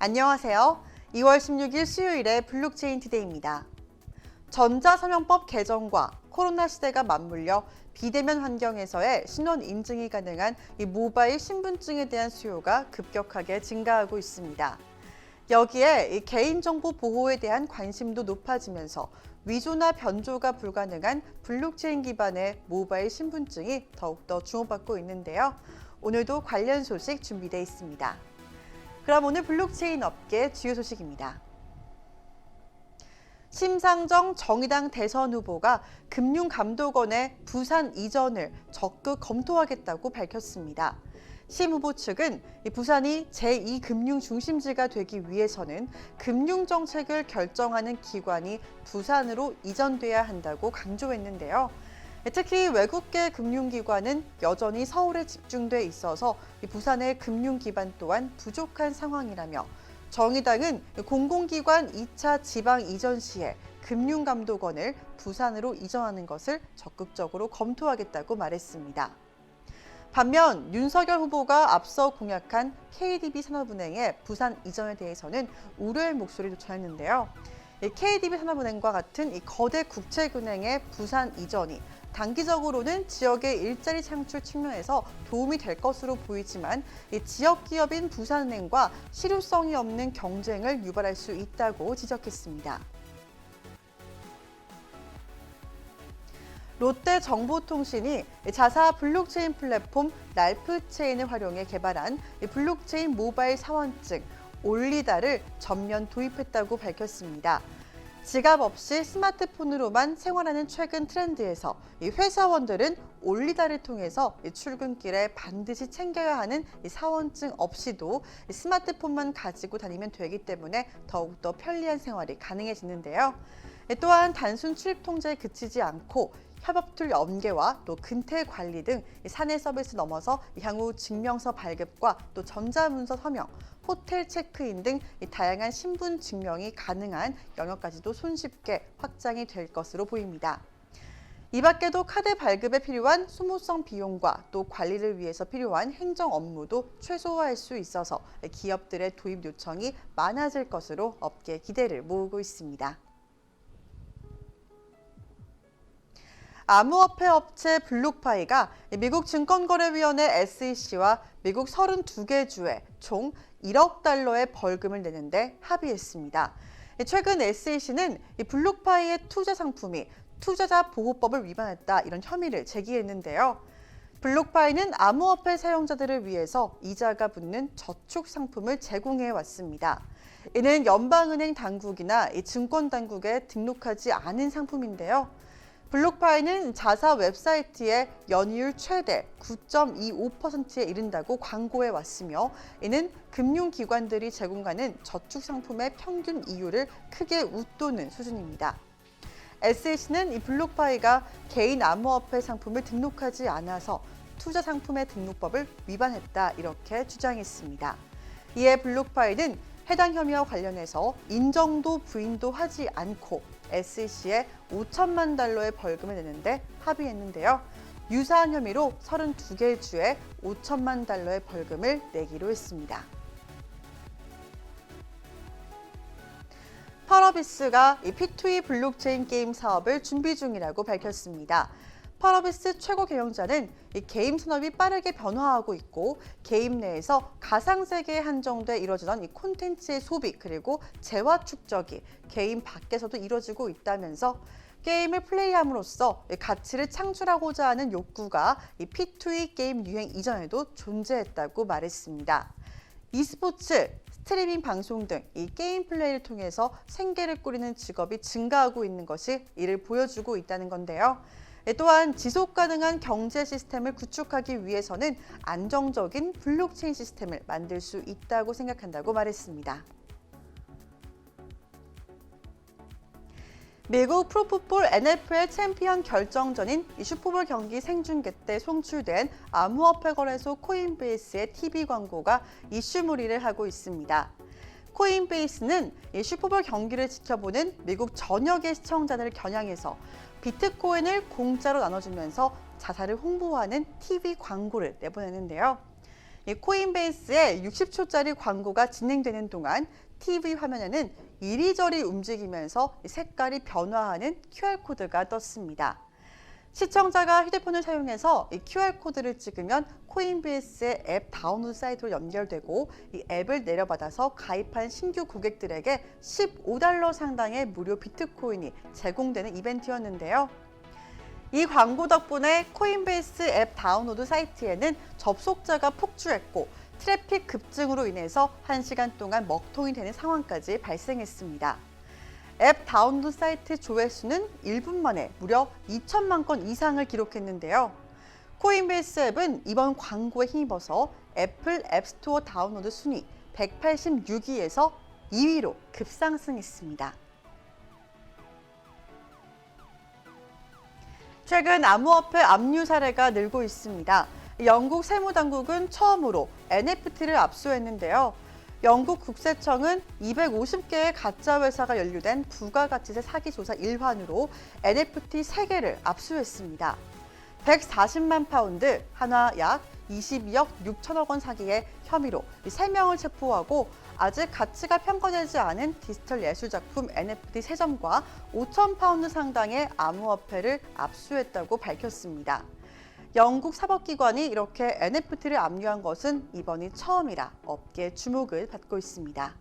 안녕하세요. 2월 16일 수요일의 블록체인 투데이입니다. 전자서명법 개정과 코로나 시대가 맞물려 비대면 환경에서의 신원 인증이 가능한 이 모바일 신분증에 대한 수요가 급격하게 증가하고 있습니다. 여기에 이 개인정보 보호에 대한 관심도 높아지면서 위조나 변조가 불가능한 블록체인 기반의 모바일 신분증이 더욱더 주목받고 있는데요. 오늘도 관련 소식 준비되어 있습니다. 그럼 오늘 블록체인 업계 주요 소식입니다. 심상정 정의당 대선 후보가 금융감독원의 부산 이전을 적극 검토하겠다고 밝혔습니다. 심 후보 측은 부산이 제2금융중심지가 되기 위해서는 금융정책을 결정하는 기관이 부산으로 이전돼야 한다고 강조했는데요. 특히 외국계 금융기관은 여전히 서울에 집중돼 있어서 부산의 금융기반 또한 부족한 상황이라며 정의당은 공공기관 2차 지방 이전 시에 금융감독원을 부산으로 이전하는 것을 적극적으로 검토하겠다고 말했습니다. 반면 윤석열 후보가 앞서 공약한 KDB산업은행의 부산 이전에 대해서는 우려의 목소리도 전했는데요. KDB산업은행과 같은 이 거대 국책은행의 부산 이전이 단기적으로는 지역의 일자리 창출 측면에서 도움이 될 것으로 보이지만 이 지역 기업인 부산은행과 실효성이 없는 경쟁을 유발할 수 있다고 지적했습니다. 롯데정보통신이 자사 블록체인 플랫폼 랄프체인을 활용해 개발한 블록체인 모바일 사원증 올리다를 전면 도입했다고 밝혔습니다. 지갑 없이 스마트폰으로만 생활하는 최근 트렌드에서 이 회사원들은 올리다를 통해서 출근길에 반드시 챙겨야 하는 사원증 없이도 스마트폰만 가지고 다니면 되기 때문에 더욱더 편리한 생활이 가능해지는데요. 또한 단순 출입 통제에 그치지 않고 협업툴 연계와 또 근태 관리 등 사내 서비스 넘어서 향후 증명서 발급과 또 전자문서 서명, 호텔 체크인 등 다양한 신분 증명이 가능한 영역까지도 손쉽게 확장이 될 것으로 보입니다. 이 밖에도 카드 발급에 필요한 소모성 비용과 또 관리를 위해서 필요한 행정 업무도 최소화할 수 있어서 기업들의 도입 요청이 많아질 것으로 업계 기대를 모으고 있습니다. 암호화폐 업체 블록파이가 미국 증권거래위원회 SEC와 미국 32개 주에 총 1억 달러의 벌금을 내는데 합의했습니다. 최근 SEC는 블록파이의 투자 상품이 투자자 보호법을 위반했다 이런 혐의를 제기했는데요. 블록파이는 암호화폐 사용자들을 위해서 이자가 붙는 저축 상품을 제공해 왔습니다. 이는 연방은행 당국이나 증권 당국에 등록하지 않은 상품인데요. 블록파이는 자사 웹사이트에 연이율 최대 9.25%에 이른다고 광고해 왔으며 이는 금융기관들이 제공하는 저축 상품의 평균 이율을 크게 웃도는 수준입니다. SEC는 이 블록파이가 개인 암호화폐 상품을 등록하지 않아서 투자 상품의 등록법을 위반했다 이렇게 주장했습니다. 이에 블록파이는 해당 혐의와 관련해서 인정도 부인도 하지 않고 SEC에 5천만 달러의 벌금을 내는데 합의했는데요. 유사한 혐의로 32개 주에 5천만 달러의 벌금을 내기로 했습니다. 펄어비스가 P2E 블록체인 게임 사업을 준비 중이라고 밝혔습니다. 펄어비스 최고 경영자는 이 게임 산업이 빠르게 변화하고 있고 게임 내에서 가상세계에 한정돼 이루어지던 이 콘텐츠의 소비 그리고 재화 축적이 게임 밖에서도 이루어지고 있다면서 게임을 플레이함으로써 가치를 창출하고자 하는 욕구가 이 P2E 게임 유행 이전에도 존재했다고 말했습니다. e스포츠, 스트리밍 방송 등 이 게임 플레이를 통해서 생계를 꾸리는 직업이 증가하고 있는 것이 이를 보여주고 있다는 건데요. 또한 지속 가능한 경제 시스템을 구축하기 위해서는 안정적인 블록체인 시스템을 만들 수 있다고 생각한다고 말했습니다. 미국 프로풋볼 NFL 챔피언 결정전인 이 슈퍼볼 경기 생중계 때 송출된 암호화폐 거래소 코인베이스의 TV 광고가 이슈몰이를 하고 있습니다. 코인베이스는 이 슈퍼볼 경기를 지켜보는 미국 전역의 시청자들을 겨냥해서 비트코인을 공짜로 나눠주면서 자사를 홍보하는 TV 광고를 내보내는데요. 이 코인베이스의 60초짜리 광고가 진행되는 동안 TV 화면에는 이리저리 움직이면서 색깔이 변화하는 QR코드가 떴습니다. 시청자가 휴대폰을 사용해서 이 QR코드를 찍으면 코인베이스의 앱 다운로드 사이트로 연결되고 이 앱을 내려받아서 가입한 신규 고객들에게 $15 상당의 무료 비트코인이 제공되는 이벤트였는데요. 이 광고 덕분에 코인베이스 앱 다운로드 사이트에는 접속자가 폭주했고 트래픽 급증으로 인해서 1시간 동안 먹통이 되는 상황까지 발생했습니다. 앱 다운로드 사이트 조회수는 1분 만에 무려 2천만 건 이상을 기록했는데요. 코인베이스 앱은 이번 광고에 힘입어서 애플 앱스토어 다운로드 순위 186위에서 2위로 급상승했습니다. 최근 암호화폐 압류 사례가 늘고 있습니다. 영국 세무당국은 처음으로 NFT를 압수했는데요. 영국 국세청은 250개의 가짜 회사가 연루된 부가가치세 사기 조사 일환으로 NFT 3개를 압수했습니다. 140만 파운드, 한화 약 22억 6천억 원 사기의 혐의로 3명을 체포하고 아직 가치가 평가되지 않은 디지털 예술작품 NFT 3점과 5천 파운드 상당의 암호화폐를 압수했다고 밝혔습니다. 영국 사법기관이 이렇게 NFT를 압류한 것은 이번이 처음이라 업계의 주목을 받고 있습니다.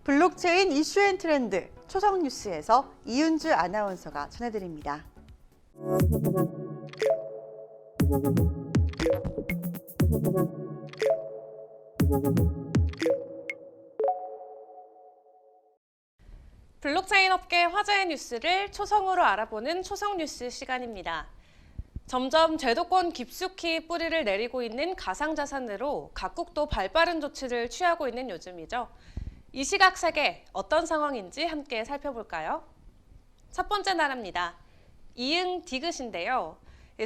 블록체인 이슈 앤 트렌드 초성 뉴스에서 이은주 아나운서가 전해드립니다. 블록체인 업계 화제의 뉴스를 초성으로 알아보는 초성 뉴스 시간입니다. 점점 제도권 깊숙이 뿌리를 내리고 있는 가상자산으로 각국도 발빠른 조치를 취하고 있는 요즘이죠. 이 시각 세계 어떤 상황인지 함께 살펴볼까요? 첫 번째 나라입니다. 이응 디귿인데요.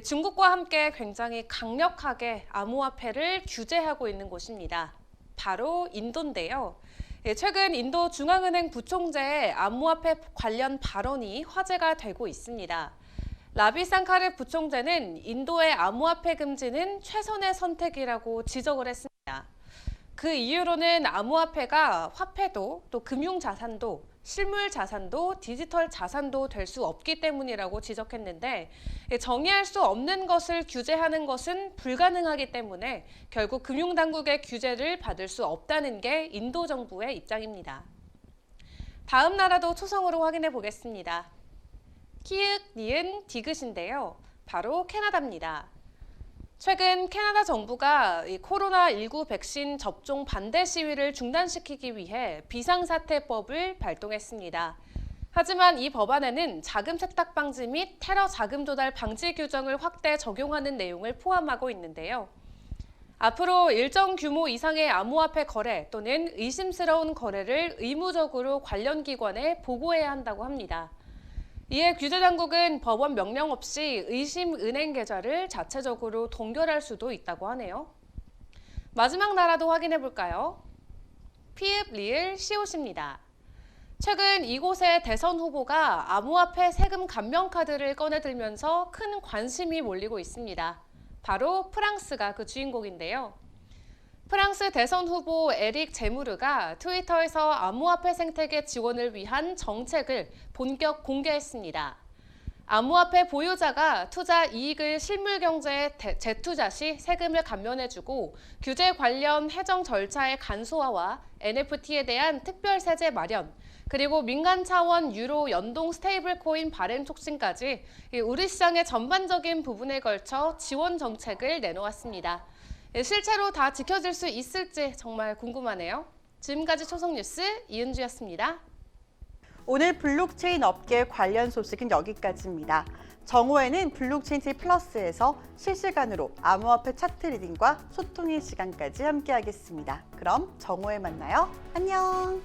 중국과 함께 굉장히 강력하게 암호화폐를 규제하고 있는 곳입니다. 바로 인도인데요. 최근 인도 중앙은행 부총재의 암호화폐 관련 발언이 화제가 되고 있습니다. 라비상카르 부총재는 인도의 암호화폐 금지는 최선의 선택이라고 지적을 했습니다. 그 이유로는 암호화폐가 화폐도 또 금융자산도 실물 자산도 디지털 자산도 될 수 없기 때문이라고 지적했는데 정의할 수 없는 것을 규제하는 것은 불가능하기 때문에 결국 금융당국의 규제를 받을 수 없다는 게 인도 정부의 입장입니다. 다음 나라도 초성으로 확인해 보겠습니다. 키읔, 니은, 디귿인데요. 바로 캐나다입니다. 최근 캐나다 정부가 코로나19 백신 접종 반대 시위를 중단시키기 위해 비상사태법을 발동했습니다. 하지만 이 법안에는 자금 세탁 방지 및 테러 자금 조달 방지 규정을 확대 적용하는 내용을 포함하고 있는데요. 앞으로 일정 규모 이상의 암호화폐 거래 또는 의심스러운 거래를 의무적으로 관련 기관에 보고해야 한다고 합니다. 이에 규제당국은 법원 명령 없이 의심 은행 계좌를 자체적으로 동결할 수도 있다고 하네요. 마지막 나라도 확인해 볼까요? 피읍, 리을, 시옷입니다. 최근 이곳의 대선 후보가 암호화폐 세금 감면 카드를 꺼내들면서 큰 관심이 몰리고 있습니다. 바로 프랑스가 그 주인공인데요. 프랑스 대선 후보 에릭 제무르가 트위터에서 암호화폐 생태계 지원을 위한 정책을 본격 공개했습니다. 암호화폐 보유자가 투자 이익을 실물 경제에 재투자 시 세금을 감면해주고 규제 관련 해정 절차의 간소화와 NFT에 대한 특별 세제 마련, 그리고 민간 차원 유로 연동 스테이블 코인 발행 촉진까지 우리 시장의 전반적인 부분에 걸쳐 지원 정책을 내놓았습니다. 실제로 다 지켜질 수 있을지 정말 궁금하네요. 지금까지 초성 뉴스 이은주였습니다. 오늘 블록체인 업계 관련 소식은 여기까지입니다. 정오에는 블록체인 TV 플러스에서 실시간으로 암호화폐 차트 리딩과 소통의 시간까지 함께하겠습니다. 그럼 정오에 만나요. 안녕.